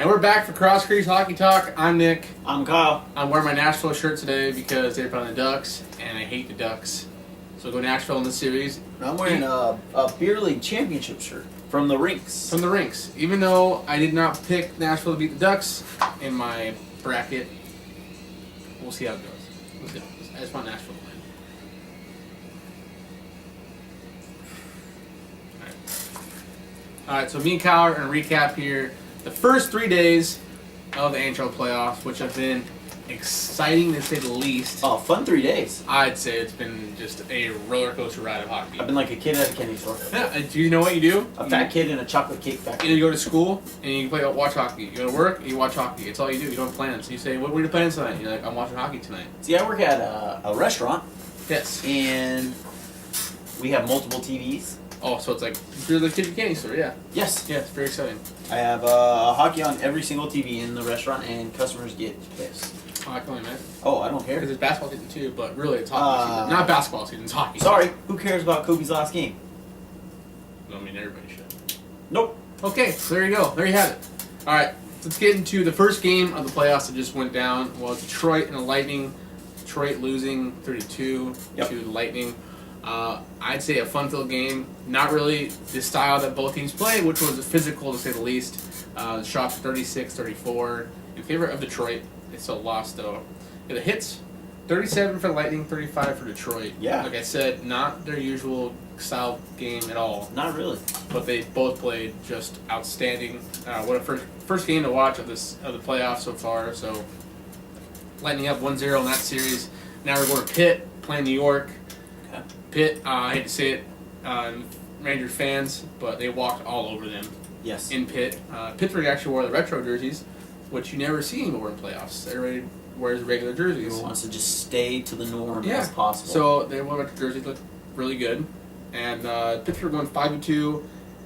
And we're back for Crease Hockey Talk. I'm Nick. I'm Kyle. I'm wearing my Nashville shirt today because they're playing the Ducks, and I hate the Ducks. So go Nashville in this series. I'm wearing a Beer League Championship shirt from the Rinks. From the Rinks. Even though I did not pick Nashville to beat the Ducks in my bracket, we'll see how it goes. We'll see. I just want Nashville to win. All right, so me and Kyle are going to recap here the first 3 days of the NHL playoffs, which have been exciting to say the least. Oh, fun 3 days. I'd say it's been just a roller coaster ride of hockey. I've been like a kid at a candy store. Yeah, do you know what you do? A fat kid in a chocolate cake factory. You go to school and you watch hockey. You go to work and you watch hockey. It's all you do. You don't have plans. You say, what were your plans tonight? You're like, I'm watching hockey tonight. See, I work at a restaurant. Yes. And we have multiple TVs. Oh, so it's like you're the kid at the candy store, yeah. Yes. Yeah, it's very exciting. I have hockey on every single TV in the restaurant, and customers get pissed. Oh, I can only imagine. Oh, I don't care. Because it's basketball season too, but really it's hockey season. Not basketball season, it's hockey. Sorry, who cares about Kobe's last game? I mean, everybody should. Nope. Okay, so there you go. There you have it. All right, let's get into the first game of the playoffs that just went down. Well, Detroit and the Lightning. Detroit losing 32 to the Lightning. I'd say a fun-filled game. Not really the style that both teams play, which was physical to say the least. The shots 36-34 in favor of Detroit. They still lost though. Yeah, the hits 37 for the Lightning, 35 for Detroit. Yeah. Like I said, not their usual style game at all. Not really. But they both played just outstanding. What a first game to watch of the playoffs so far. So Lightning up 1-0 in that series. Now we're going to Pitt, playing New York. Okay. Pitt, I hate to say it, Ranger fans, but they walked all over them. Yes. In Pitt. Pittsburgh actually wore the retro jerseys, which you never see anymore in playoffs. Everybody wears regular jerseys. Everyone wants to just stay to the norm as possible. So they wore retro jerseys, looked really good. And Pittsburgh won 5-2.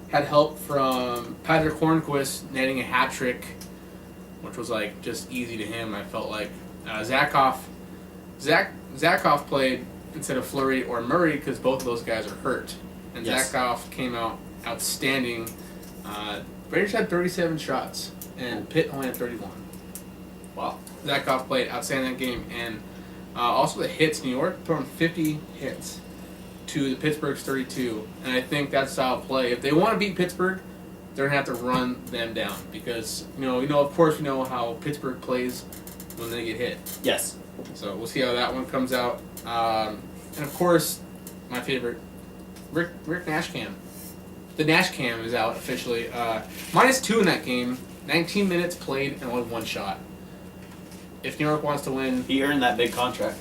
Had help from Patrick Hornquist netting a hat trick, which was like just easy to him. I felt like Zakhoff played instead of Fleury or Murray because both of those guys are hurt. And Zakhoff came out outstanding. Raiders had 37 shots, and Pitt only had 31. Wow. Zakhoff played outstanding that game. And also the hits, New York throwing 50 hits to the Pittsburgh's 32. And I think that's style of play. If they want to beat Pittsburgh, they're going to have to run them down because, of course, we know how Pittsburgh plays when they get hit. Yes. So we'll see how that one comes out. And of course, my favorite, Rick Nash Cam. The Nash Cam is out officially. -2 in that game. 19 minutes played and only one shot. If New York wants to win... He earned that big contract.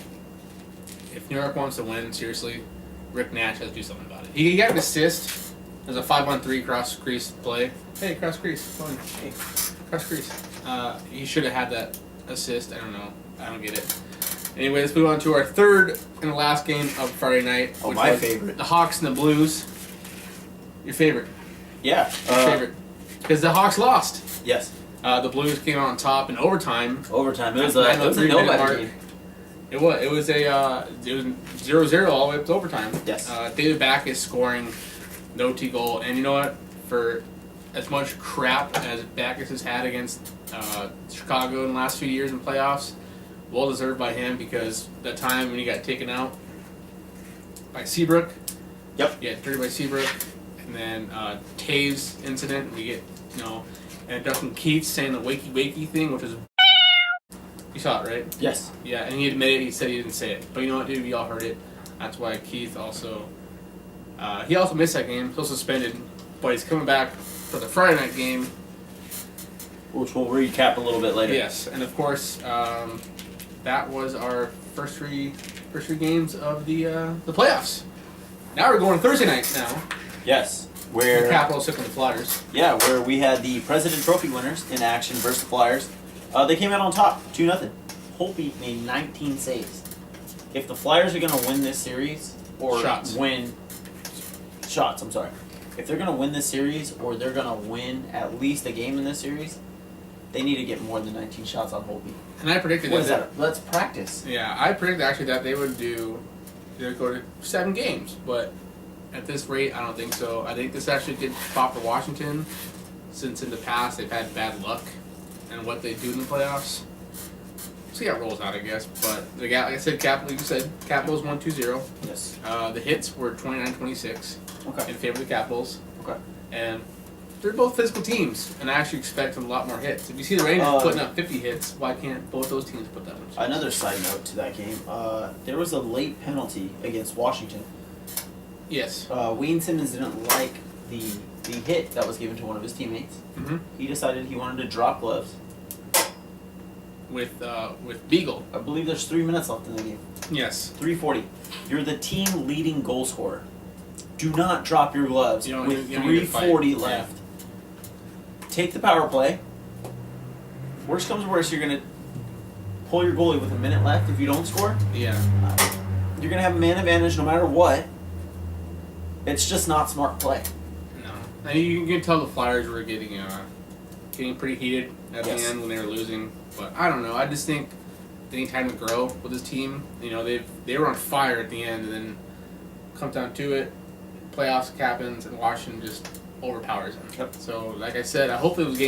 If New York wants to win, seriously, Rick Nash has to do something about it. He got an assist. There's a 5-on-3 cross crease play. Hey, cross crease. Come on. Hey, cross crease. He should have had that assist. I don't know. I don't get it. Anyway, let's move on to our third and last game of Friday night. Oh, my favorite. The Hawks and the Blues. Your favorite. Yeah. Your favorite. Because the Hawks lost. Yes. The Blues came out on top in overtime. Overtime. It was a nobody game. It was. It was 0-0 all the way up to overtime. Yes. David Backes scoring no T goal. And you know what? For as much crap as Backes has had against Chicago in the last few years in playoffs, well deserved by him because that time when he got taken out by Seabrook. Yep. Yeah, dirty by Seabrook. And then Taves incident, we get, and Dustin Keats saying the wakey thing, which is you saw it, right? Yes. Yeah, and he admitted he said he didn't say it. But you know what, dude? We all heard it. That's why Keith also... he also missed that game. Still suspended. But he's coming back for the Friday night game. Which we'll recap a little bit later. Yes, and of course, that was our first three games of the playoffs. Now we're going Thursday night now. Yes. Where the Capitals took on the Flyers. Yeah, where we had the President Trophy winners in action versus the Flyers. They came out on top, 2-0. Holtby made 19 saves. If the Flyers are going to win this series, or Shots, I'm sorry. If they're going to win this series, or they're going to win at least a game in this series, they need to get more than 19 shots on Holtby. And I predicted Let's practice. Yeah, I predicted actually that they would go to 7 games, but at this rate, I don't think so. I think this actually did pop for Washington, since in the past they've had bad luck and what they do in the playoffs. See how it rolls out, I guess. But like I said, Capitals 1-2-0. Yes. The hits were 29-26 Okay. in favor of the Capitals. Okay. And they're both physical teams, and I actually expect a lot more hits. If you see the Rangers putting up 50 hits, why can't both those teams put that much? Another side note to that game, there was a late penalty against Washington. Yes. Wayne Simmons didn't like the hit that was given to one of his teammates. Mm-hmm. He decided he wanted to drop gloves. With Beagle. I believe there's 3 minutes left in the game. Yes. 3:40. You're the team leading goal scorer. Do not drop your gloves with 3:40 left. Yeah. Take the power play. Worst comes to worst, you're going to pull your goalie with a minute left if you don't score. Yeah. You're going to have a man advantage no matter what. It's just not smart play. No. And you can tell the Flyers were getting pretty heated at the end when they were losing. But I don't know. I just think they need time to grow with this team. You know, they were on fire at the end, and then comes down to it, playoffs happens, and Washington just overpowers them. Yep. So, like I said, I hope it was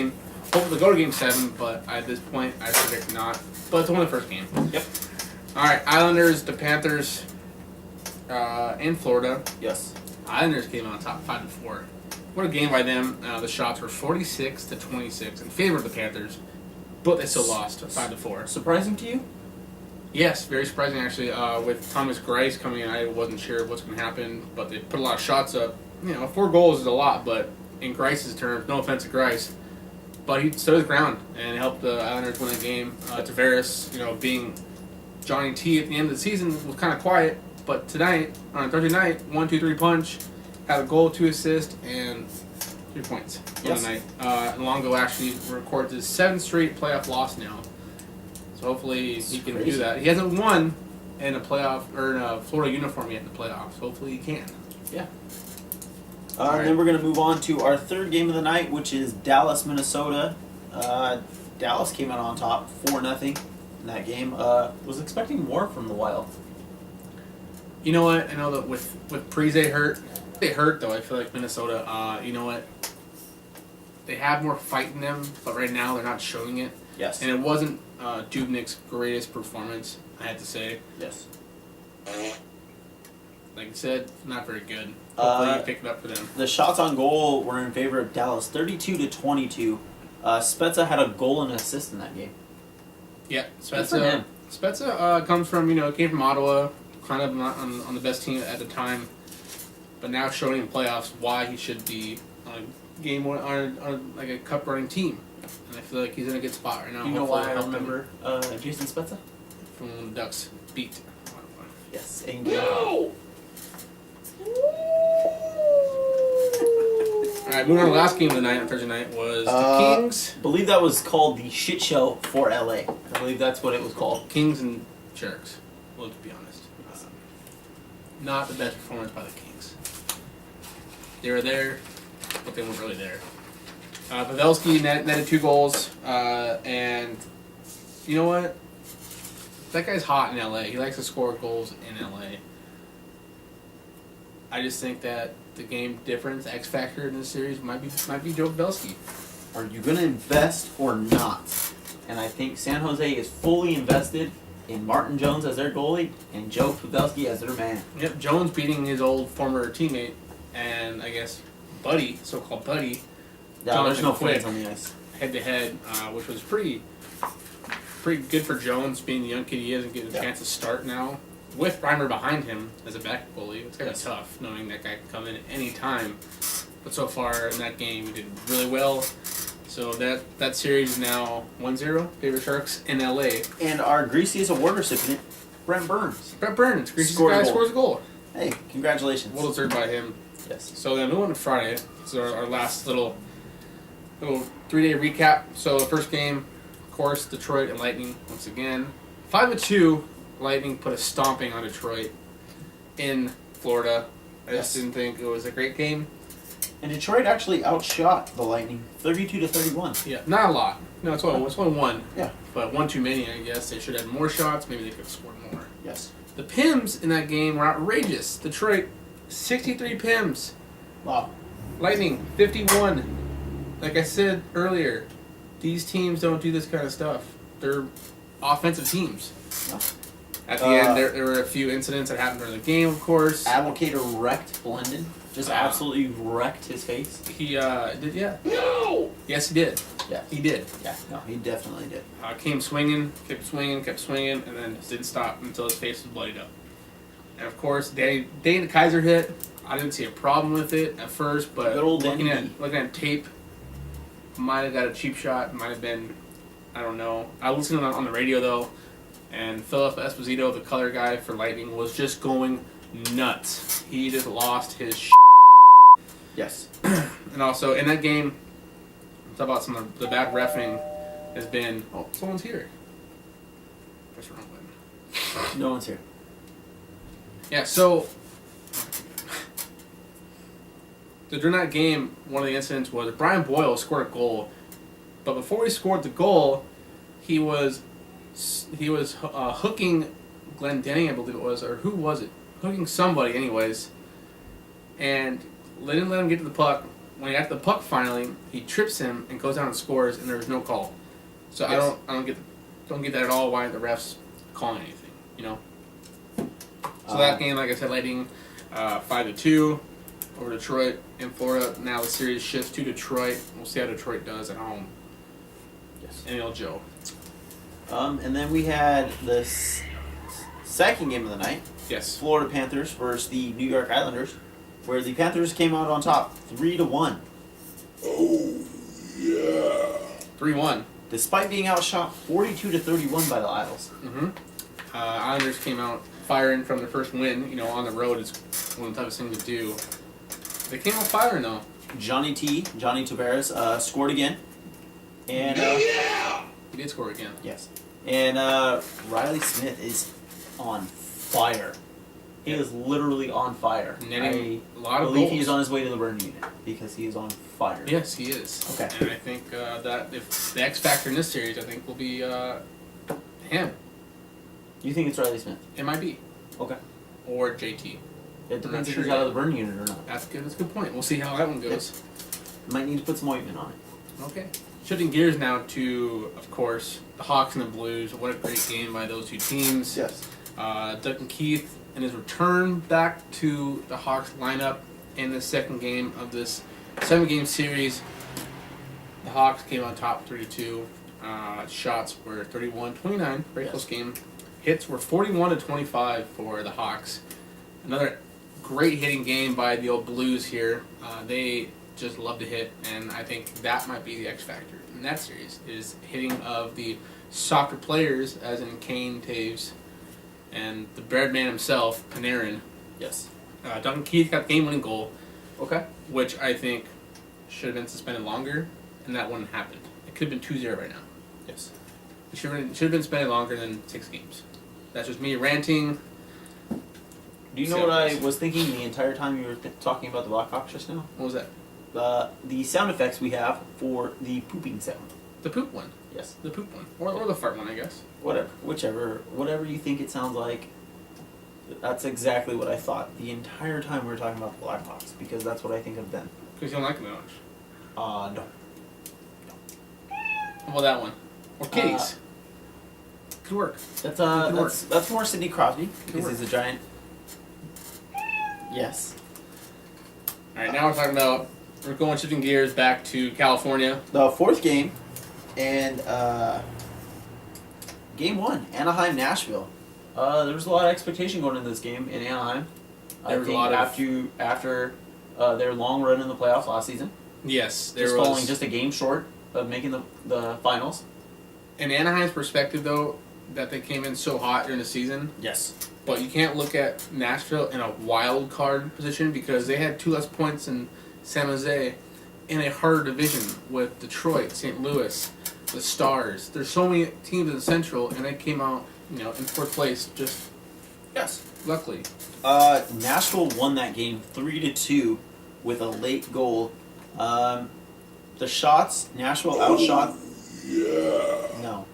hope they go to Game 7, but at this point, I predict not. But it's only the first game. Yep. All right, Islanders, the Panthers, in Florida. Yes. Islanders came on top 5-4. What a game by them. The shots were 46-26 in favor of the Panthers, but they still lost 5-4. Surprising to you? Yes, very surprising actually. With Thomas Greiss coming in, I wasn't sure what's going to happen, but they put a lot of shots up. 4 goals is a lot, but in Greiss's terms, no offense to Greiss, but he stood his ground and helped the Islanders win the game. Tavares, being Johnny T at the end of the season, was kind of quiet, but tonight, on Thursday night, 1-2-3 punch, had a goal, 2 assists, and 3 points on the night. Longo actually records his 7th straight playoff loss now. So hopefully he can do that. He hasn't won in a playoff or in a Florida uniform yet in the playoffs. Hopefully he can. Yeah. And then we're going to move on to our third game of the night, which is Dallas, Minnesota. Dallas came out on top 4-0 in that game. Was expecting more from the Wild. You know what? I know that with Parise hurt, they hurt though. I feel like Minnesota. You know what? They have more fight in them, but right now they're not showing it. Yes. And it wasn't Dubnyk's greatest performance, I have to say. Yes. Like I said, not very good. Hopefully you pick it up for them. The shots on goal were in favor of Dallas, 32-22. Spezza had a goal and an assist in that game. Yeah, Spezza comes from came from Ottawa, kind of not on the best team at the time, but now showing in playoffs why he should be on game one on like a cup running team. And I feel like he's in a good spot right now. You know why I remember Jason Spezza? From the Ducks beat. Yes. No! Alright, moving on to the last game of the night on Thursday night was the Kings. I believe that was called the shit show for LA. I believe that's what it was called. Kings and Sharks. Well, to be honest. Not the best performance by the Kings. They were there, but they weren't really there. Pavelski netted 2 goals, and you know what? That guy's hot in LA. He likes to score goals in LA. I just think that the game difference, X factor in this series might be Joe Pavelski. Are you going to invest or not? And I think San Jose is fully invested in Martin Jones as their goalie and Joe Pavelski as their man. Yep, Jones beating his old former teammate and I guess buddy, so-called buddy. Yeah, there's no fans on the ice. Head-to-head, which was pretty good for Jones, being the young kid he is, and getting a chance to start now. With Reimer behind him as a backup goalie, it's kind of tough knowing that guy can come in at any time. But so far in that game, he did really well. So that series is now 1-0, favorite Sharks in LA. And our Greasiest Award recipient, Brent Burns. Greasiest guy scores a goal. Hey, congratulations. Well deserved by him. Yes. So then moving on to Friday. So our last little 3-day recap. So the first game, of course, Detroit and Lightning once again. 5-2, Lightning put a stomping on Detroit in Florida. I just didn't think it was a great game. And Detroit actually outshot the Lightning 32-31. Yeah, not a lot. No, it's only 1. Yeah. But 1 too many, I guess. They should have more shots. Maybe they could have scored more. Yes. The PIMs in that game were outrageous. Detroit, 63 PIMs. Wow. Lightning, 51. Like I said earlier, these teams don't do this kind of stuff. They're offensive teams. No. At the end, there were a few incidents that happened during the game, of course. Advocator wrecked Blendon. Just absolutely wrecked his face. He did, yeah. No! Yes, he did. Yeah. He did. Yeah, no, he definitely did. Came swinging, kept swinging, and then didn't stop until his face was bloodied up. And of course, Dane Kaiser hit. I didn't see a problem with it at first, but good old looking at tape, might have got a cheap shot. Might have been, I don't know. I listened on the radio though, and Philip Esposito, the color guy for Lightning, was just going nuts. He just lost his shit. Yes. And also in that game, talk about some of the bad reffing has been. Oh, someone's here. Press the wrong button. No one's here. Yeah, so during that game, one of the incidents was Brian Boyle scored a goal, but before he scored the goal, he was hooking Glenn Denny, I believe it was, or who was it? Hooking somebody, anyways, and didn't let him get to the puck. When he got to the puck finally, he trips him and goes down and scores, and there was no call. So yes. I don't get that at all. Why the refs calling anything? You know. So that game, like I said, Lightning 5-2 over Detroit in Florida. Now the series shifts to Detroit. We'll see how Detroit does at home. Yes. NL Joe. And then we had this second game of the night. Yes. Florida Panthers versus the New York Islanders, where the Panthers came out on top 3-1. Oh, yeah. 3-1. Despite being outshot 42-31 by the Isles. Mm-hmm. Islanders came out firing from their first win. You know, on the road is one of the toughest things to do. They came out firing though. Johnny Tavares scored again. And he did score again. Yes. And Riley Smith is on fire. He is literally on fire. Netting I a lot of believe goals. he's on his way to the burn unit because he is on fire. Yes, he is. Okay. And I think that if the X factor in this series, I think will be him. You think it's Riley Smith? It might be. Okay. Or JT. It depends if he's out of the burn unit or not. That's good. That's a good point. We'll see how that one goes. Might need to put some ointment on it. Okay. Shifting gears now to, of course, the Hawks and the Blues. What a great game by those two teams. Yes. Duncan Keith and his return back to the Hawks lineup in the second game of this 7-game series. The Hawks came on top 3-2. Shots were 31-29. Very close game. Hits were 41-25 for the Hawks. Another great hitting game by the old Blues here. They just love to hit, and I think that might be the X factor in that series, is hitting of the soccer players, as in Kane, Taves, and the Birdman himself, Panarin. Yes. Duncan Keith got the game-winning goal. Okay. Which I think should have been suspended longer, and that wouldn't have happened. It could have been 2-0 right now. Yes. It should have been suspended longer than 6 games. That's just me ranting. Do you know what I was thinking the entire time you were talking about the Blackhawks just now? What was that? The sound effects we have for the pooping sound. The poop one. Yes. The poop one. Or the fart one, I guess. Whatever you think it sounds like, that's exactly what I thought the entire time we were talking about the Blackhawks, because that's what I think of them. Because you don't like them that much. No. How about that one? Or kitties. Good work. That's more Sidney Crosby, because he's a giant. Yes. Alright, now we're going shifting gears back to California. The fourth game, and game 1, Anaheim-Nashville. There was a lot of expectation going into this game in Anaheim. There was a lot after their long run in the playoffs last season. Yes, there was falling just a game short of making the finals. In Anaheim's perspective, though, that they came in so hot during the season. Yes. But you can't look at Nashville in a wild card position because they had 2 less points than San Jose in a harder division with Detroit, St. Louis, the Stars. There's so many teams in the Central, and they came out, in 4th place. Just luckily. Nashville won that game 3-2 with a late goal. The shots, Nashville outshot. Yeah. No.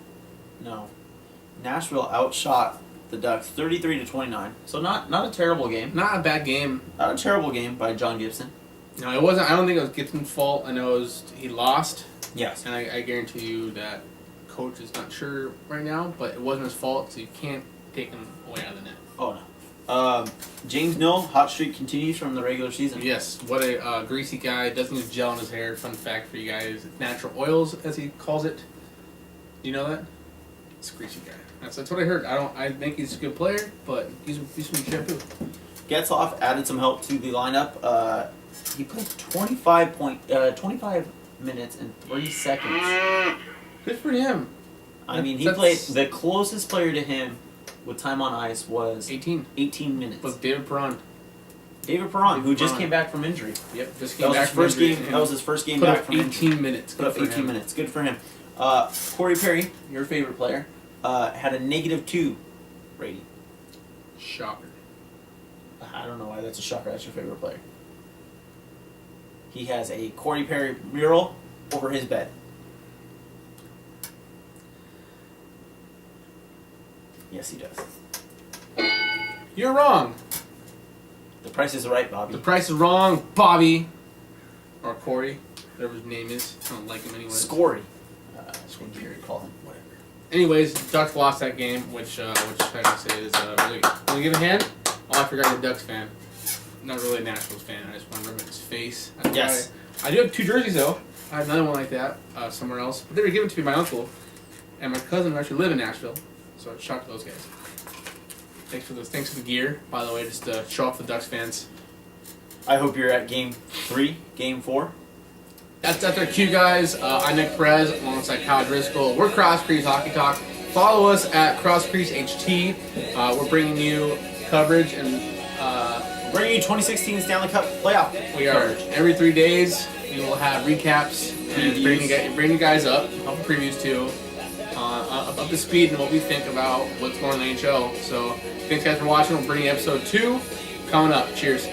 Nashville outshot the Ducks 33-29. So not a terrible game. Not a bad game. Not a terrible game by John Gibson. No, it wasn't. I don't think it was Gibson's fault. I know he lost, Yes. And I guarantee you that coach is not sure right now, but it wasn't his fault, so you can't take him away out of the net. Oh, no. James Mill, hot streak continues from the regular season. Yes, what a greasy guy. Doesn't use gel in his hair. Fun fact for you guys. Natural oils, as he calls it. Do you know that? It's a greasy guy. That's what I heard. I think he's a good player, but he's some shampoo. Getzlaf added some help to the lineup. He played 25 minutes and 3 seconds. Good for him. I mean, he played. The closest player to him with time on ice was 18 minutes. Was David Perron. Who just came back from injury. Yep, just came back from injury. That was his first game put back up from 18 injury. minutes. Put up 18 minutes. Good for him. Corey Perry, your favorite player, had a -2 rating. Shocker. I don't know why that's a shocker. That's your favorite player. He has a Corey Perry mural over his bed. Yes, he does. You're wrong. The price is right, Bobby. The price is wrong, Bobby. Or Corey, whatever his name is. I don't like him anyways. Scory. That's what Gary called him. Whatever. Anyways, Ducks lost that game, which I can say is really. Want to give a hand? Oh, I forgot you're a Ducks fan. Not really a Nationals fan. I just want to rub his face. Yes. I do have 2 jerseys though. I have another one like that somewhere else, but they were given to me by my uncle, and my cousin who actually live in Nashville. So I shout to those guys. Thanks for the gear, by the way, just to show off the Ducks fans. I hope you're at Game 3, Game 4. That's our cue, guys. I'm Nick Perez alongside Kyle Driscoll. We're Crease Hockey Talk. Follow us at Crease HT. We're bringing you coverage and bringing you 2016 Stanley Cup playoff. We are every 3 days. We will have recaps and bring you guys up, previews too, up to speed and what we think about what's going on in the NHL. So thanks guys for watching. We'll bring you episode 2 coming up. Cheers.